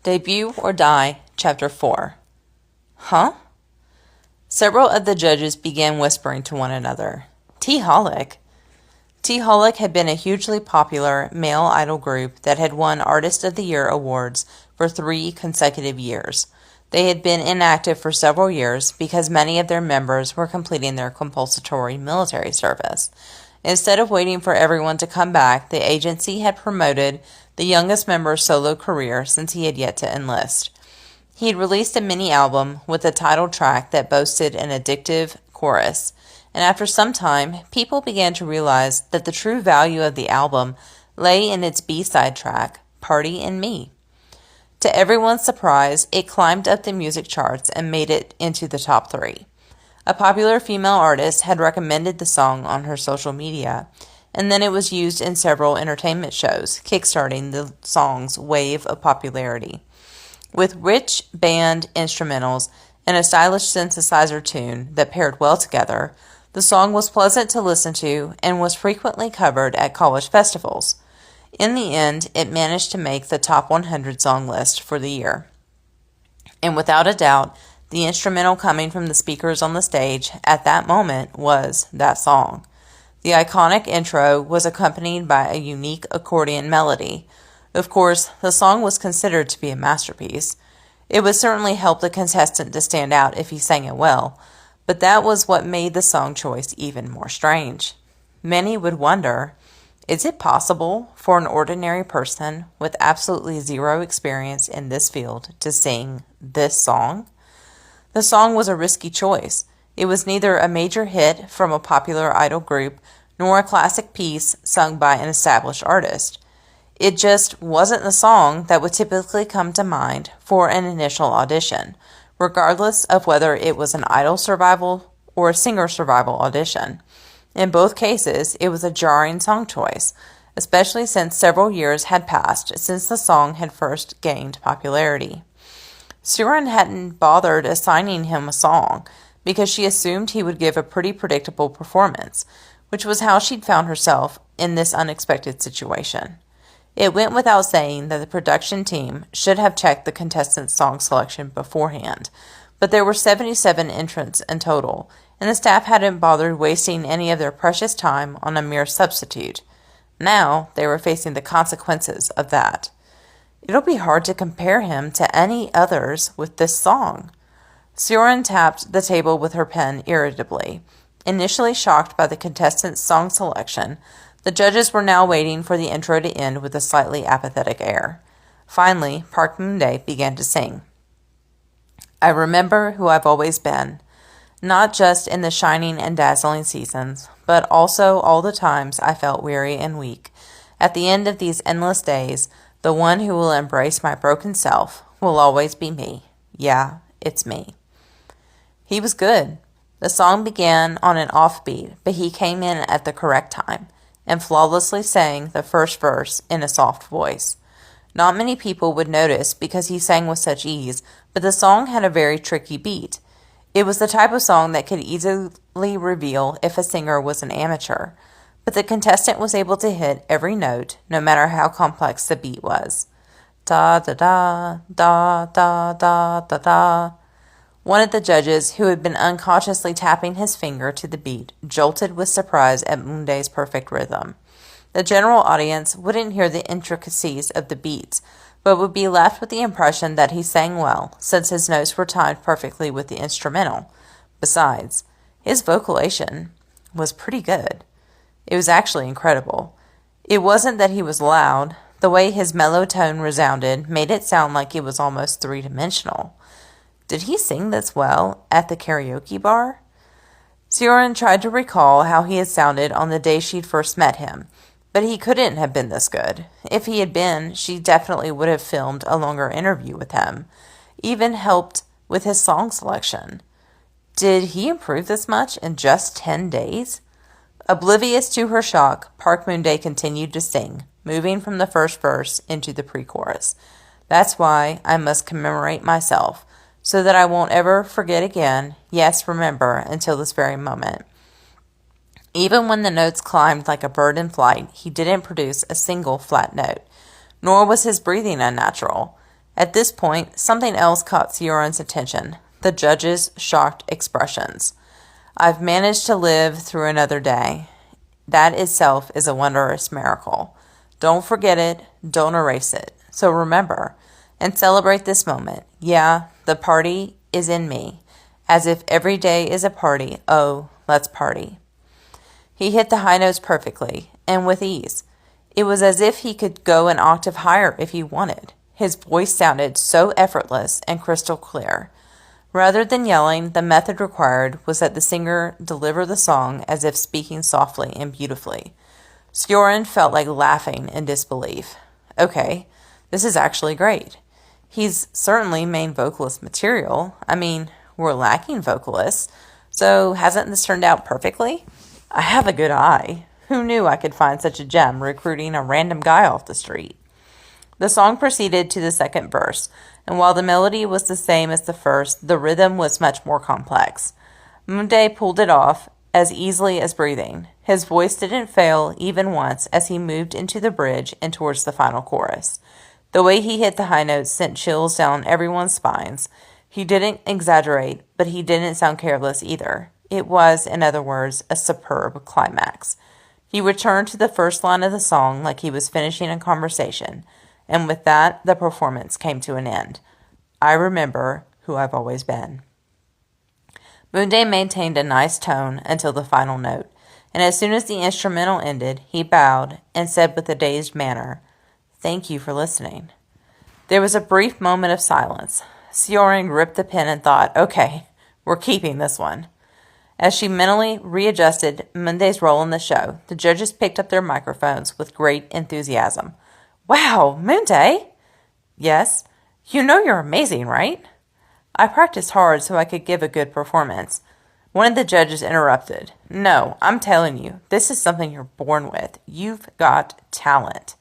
Debut or Die, Chapter 4. Huh? Several of the judges began whispering to one another. T. Holic? T. Holic had been a hugely popular male idol group that had won Artist of the Year awards for 3 consecutive years. They had been inactive for several years because many of their members were completing their compulsory military service. Instead of waiting for everyone to come back, the agency had promoted the youngest member's solo career since he had yet to enlist. He had released a mini-album with a title track that boasted an addictive chorus, and after some time, people began to realize that the true value of the album lay in its B-side track, Party in Me. To everyone's surprise, it climbed up the music charts and made it into the top 3. A popular female artist had recommended the song on her social media, and then it was used in several entertainment shows, kickstarting the song's wave of popularity. With rich band instrumentals and a stylish synthesizer tune that paired well together, the song was pleasant to listen to and was frequently covered at college festivals. In the end, it managed to make the top 100 song list for the year. And without a doubt, the instrumental coming from the speakers on the stage at that moment was that song. The iconic intro was accompanied by a unique accordion melody. Of course, the song was considered to be a masterpiece. It would certainly help the contestant to stand out if he sang it well, but that was what made the song choice even more strange. Many would wonder, is it possible for an ordinary person with absolutely zero experience in this field to sing this song? The song was a risky choice. It was neither a major hit from a popular idol group nor a classic piece sung by an established artist. It just wasn't the song that would typically come to mind for an initial audition, regardless of whether it was an idol survival or a singer survival audition. In both cases, it was a jarring song choice, especially since several years had passed since the song had first gained popularity. Surin hadn't bothered assigning him a song because she assumed he would give a pretty predictable performance, which was how she'd found herself in this unexpected situation. It went without saying that the production team should have checked the contestants' song selection beforehand, but there were 77 entrants in total, and the staff hadn't bothered wasting any of their precious time on a mere substitute. Now they were facing the consequences of that. It'll be hard to compare him to any others with this song. Surin tapped the table with her pen irritably. Initially shocked by the contestants' song selection, the judges were now waiting for the intro to end with a slightly apathetic air. Finally, Park Moon-dae began to sing. I remember who I've always been, not just in the shining and dazzling seasons, but also all the times I felt weary and weak. At the end of these endless days, the one who will embrace my broken self will always be me. Yeah, it's me. He was good. The song began on an offbeat, but he came in at the correct time and flawlessly sang the first verse in a soft voice. Not many people would notice because he sang with such ease, but the song had a very tricky beat. It was the type of song that could easily reveal if a singer was an amateur, but the contestant was able to hit every note, no matter how complex the beat was. Da da da, da da da da da. One of the judges, who had been unconsciously tapping his finger to the beat, jolted with surprise at Moon-dae's perfect rhythm. The general audience wouldn't hear the intricacies of the beats, but would be left with the impression that he sang well, since his notes were timed perfectly with the instrumental. Besides, his vocalization was pretty good. It was actually incredible. It wasn't that he was loud. The way his mellow tone resounded made it sound like it was almost three-dimensional. Did he sing this well at the karaoke bar? Surin tried to recall how he had sounded on the day she'd first met him, but he couldn't have been this good. If he had been, she definitely would have filmed a longer interview with him, even helped with his song selection. Did he improve this much in just 10 days? Oblivious to her shock, Park Moon-dae continued to sing, moving from the first verse into the pre-chorus. That's why I must commemorate myself, so that I won't ever forget again, yes, remember, until this very moment. Even when the notes climbed like a bird in flight, he didn't produce a single flat note, nor was his breathing unnatural. At this point, something else caught Sioran's attention: the judge's shocked expressions. I've managed to live through another day. That itself is a wondrous miracle. Don't forget it, don't erase it. So remember and celebrate this moment. Yeah, the party is in me. As if every day is a party. Oh, let's party. He hit the high notes perfectly, and with ease. It was as if he could go an octave higher if he wanted. His voice sounded so effortless and crystal clear. Rather than yelling, the method required was that the singer deliver the song as if speaking softly and beautifully. Sioran felt like laughing in disbelief. Okay, this is actually great. He's certainly main vocalist material. I mean, we're lacking vocalists, so hasn't this turned out perfectly? I have a good eye. Who knew I could find such a gem recruiting a random guy off the street? The song proceeded to the second verse, and while the melody was the same as the first, the rhythm was much more complex. Munde pulled it off as easily as breathing. His voice didn't fail even once as he moved into the bridge and towards the final chorus. The way he hit the high notes sent chills down everyone's spines. He didn't exaggerate, but he didn't sound careless either. It was, in other words, a superb climax. He returned to the first line of the song like he was finishing a conversation, and with that, the performance came to an end. I remember who I've always been. Munde maintained a nice tone until the final note, and as soon as the instrumental ended, he bowed and said with a dazed manner, "Thank you for listening." There was a brief moment of silence. Sioran gripped the pen and thought, okay, we're keeping this one. As she mentally readjusted Munde's role in the show, the judges picked up their microphones with great enthusiasm. Wow, Munde! Yes? You know you're amazing, right? I practiced hard so I could give a good performance. One of the judges interrupted. No, I'm telling you, this is something you're born with. You've got talent.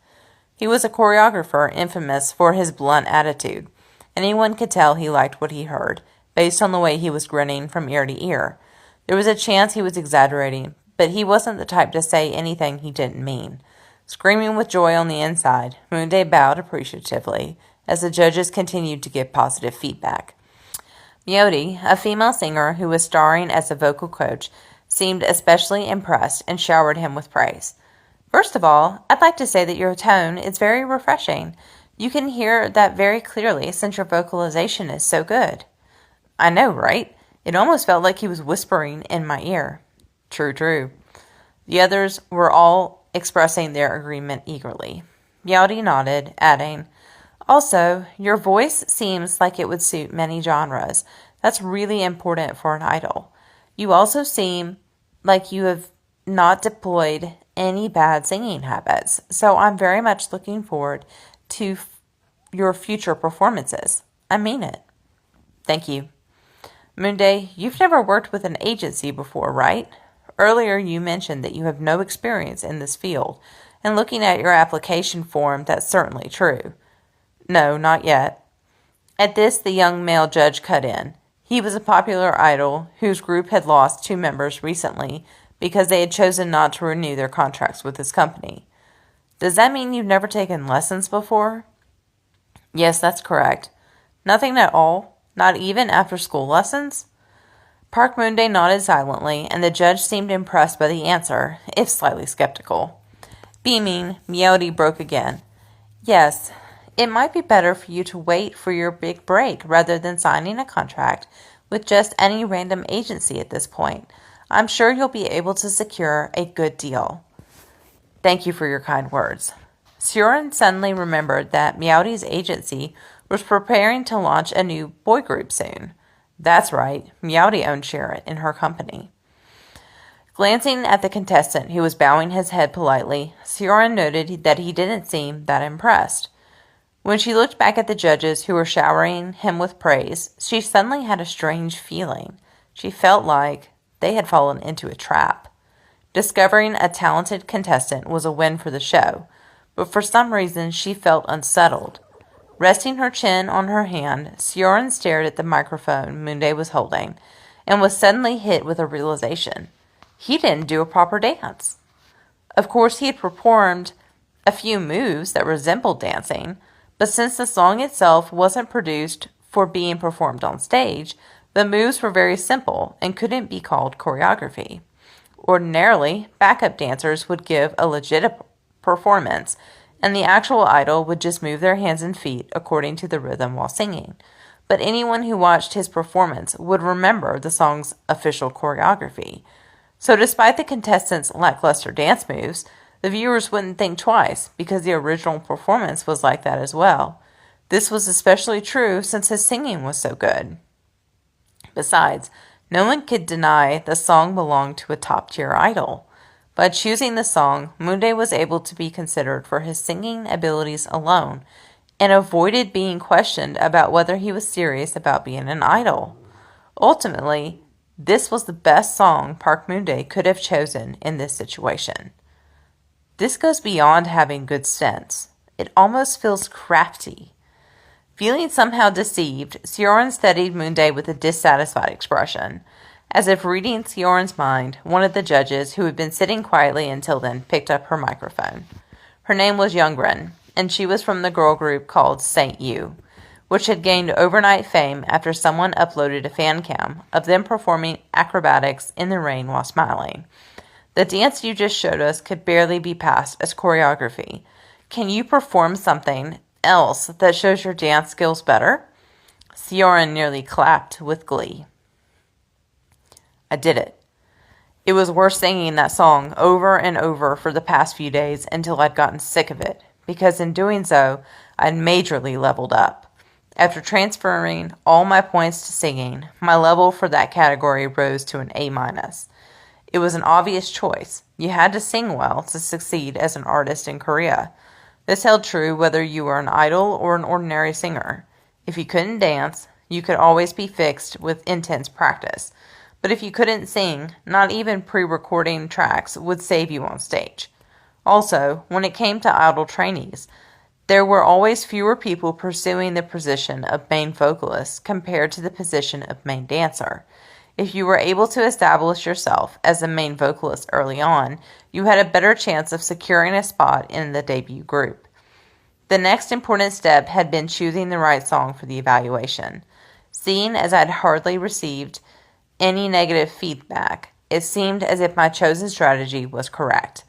He was a choreographer infamous for his blunt attitude. Anyone could tell he liked what he heard, based on the way he was grinning from ear to ear. There was a chance he was exaggerating, but he wasn't the type to say anything he didn't mean. Screaming with joy on the inside, Munde bowed appreciatively as the judges continued to give positive feedback. Miyoti, a female singer who was starring as a vocal coach, seemed especially impressed and showered him with praise. First of all, I'd like to say that your tone is very refreshing. You can hear that very clearly since your vocalization is so good. I know, right? It almost felt like he was whispering in my ear. True, true. The others were all expressing their agreement eagerly. Miyoti nodded, adding, also, your voice seems like it would suit many genres. That's really important for an idol. You also seem like you have not deployed any bad singing habits, so I'm very much looking forward to your future performances. I mean it. Thank you. Munde, you've never worked with an agency before, right? Earlier you mentioned that you have no experience in this field, and looking at your application form, that's certainly true. No, not yet. At this, the young male judge cut in. He was a popular idol whose group had lost 2 members recently because they had chosen not to renew their contracts with his company. Does that mean you've never taken lessons before? Yes, that's correct. Nothing at all? Not even after-school lessons? Park Munde nodded silently, and the judge seemed impressed by the answer, if slightly skeptical. Beaming, Miyoti broke again. Yes, it might be better for you to wait for your big break rather than signing a contract with just any random agency at this point. I'm sure you'll be able to secure a good deal. Thank you for your kind words. Sioran suddenly remembered that Miyoti's agency was preparing to launch a new boy group soon. That's right, Miyoti owned share in her company. Glancing at the contestant who was bowing his head politely, Sioran noted that he didn't seem that impressed. When she looked back at the judges who were showering him with praise, she suddenly had a strange feeling. She felt like they had fallen into a trap. Discovering a talented contestant was a win for the show, but for some reason she felt unsettled. Resting her chin on her hand, Sioran stared at the microphone Munde was holding and was suddenly hit with a realization. He didn't do a proper dance. Of course, he had performed a few moves that resembled dancing, But since the song itself wasn't produced for being performed on stage, the moves were very simple and couldn't be called choreography. Ordinarily, backup dancers would give a legit performance, and the actual idol would just move their hands and feet according to the rhythm while singing. But anyone who watched his performance would remember the song's official choreography. So despite the contestants' lackluster dance moves, the viewers wouldn't think twice because the original performance was like that as well. This was especially true since his singing was so good. Besides, no one could deny the song belonged to a top-tier idol. By choosing the song, Moonday was able to be considered for his singing abilities alone and avoided being questioned about whether he was serious about being an idol. Ultimately, this was the best song Park Moonday could have chosen in this situation. This goes beyond having good sense. It almost feels crafty. Feeling somehow deceived, Sioran studied Moonday with a dissatisfied expression. As if reading Sioran's mind, one of the judges, who had been sitting quietly until then, picked up her microphone. Her name was Youngren, and she was from the girl group called Saint You, which had gained overnight fame after someone uploaded a fan cam of them performing acrobatics in the rain while smiling. The dance you just showed us could barely be passed as choreography. Can you perform something else that shows your dance skills better? Sioran nearly clapped with glee. I did it. It was worth singing that song over and over for the past few days until I'd gotten sick of it, because in doing so, I'd majorly leveled up. After transferring all my points to singing, my level for that category rose to an A-. It was an obvious choice. You had to sing well to succeed as an artist in Korea. This held true whether you were an idol or an ordinary singer. If you couldn't dance, you could always be fixed with intense practice. But if you couldn't sing, not even pre-recording tracks would save you on stage. Also, when it came to idol trainees, there were always fewer people pursuing the position of main vocalist compared to the position of main dancer. If you were able to establish yourself as the main vocalist early on, you had a better chance of securing a spot in the debut group. The next important step had been choosing the right song for the evaluation. Seeing as I'd hardly received any negative feedback, it seemed as if my chosen strategy was correct.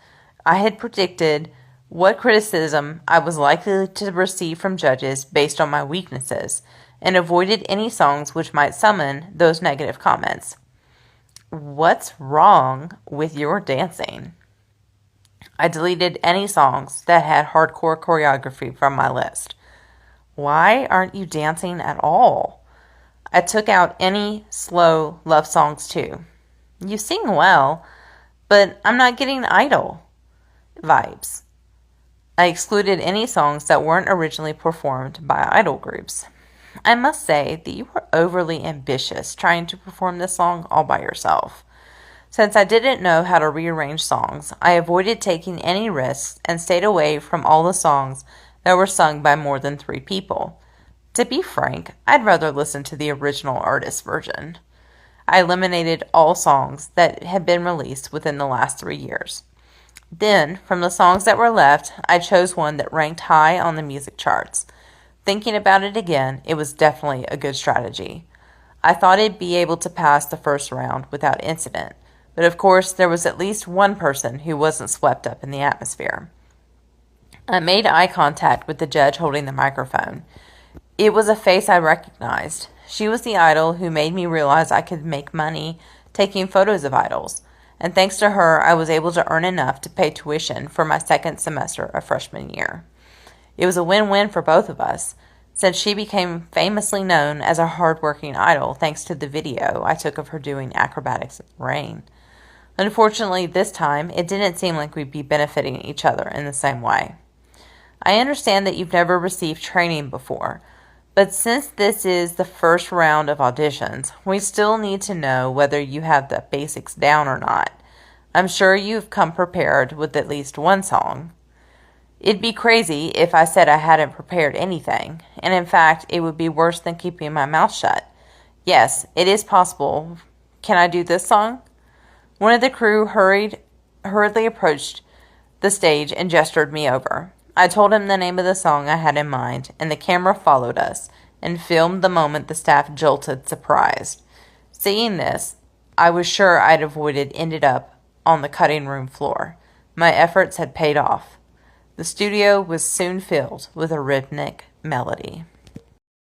I had predicted what criticism I was likely to receive from judges based on my weaknesses, and avoided any songs which might summon those negative comments. What's wrong with your dancing? I deleted any songs that had hardcore choreography from my list. Why aren't you dancing at all? I took out any slow love songs too. You sing well, but I'm not getting idol vibes. I excluded any songs that weren't originally performed by idol groups. I must say that you were overly ambitious trying to perform this song all by yourself. Since I didn't know how to rearrange songs, I avoided taking any risks and stayed away from all the songs that were sung by more than 3 people. To be frank, I'd rather listen to the original artist's version. I eliminated all songs that had been released within the last 3 years. Then, from the songs that were left, I chose one that ranked high on the music charts. Thinking about it again, it was definitely a good strategy. I thought I'd be able to pass the first round without incident, but of course there was at least one person who wasn't swept up in the atmosphere. I made eye contact with the judge holding the microphone. It was a face I recognized. She was the idol who made me realize I could make money taking photos of idols, and thanks to her I was able to earn enough to pay tuition for my second semester of freshman year. It was a win-win for both of us, since she became famously known as a hard-working idol thanks to the video I took of her doing acrobatics in the rain. Unfortunately, this time, it didn't seem like we'd be benefiting each other in the same way. I understand that you've never received training before, but since this is the first round of auditions, we still need to know whether you have the basics down or not. I'm sure you've come prepared with at least one song. It'd be crazy if I said I hadn't prepared anything, and in fact, it would be worse than keeping my mouth shut. Yes, it is possible. Can I do this song? One of the crew hurriedly approached the stage and gestured me over. I told him the name of the song I had in mind, and the camera followed us and filmed the moment the staff jolted, surprised. Seeing this, I was sure I'd ended up on the cutting room floor. My efforts had paid off. The studio was soon filled with a rhythmic melody.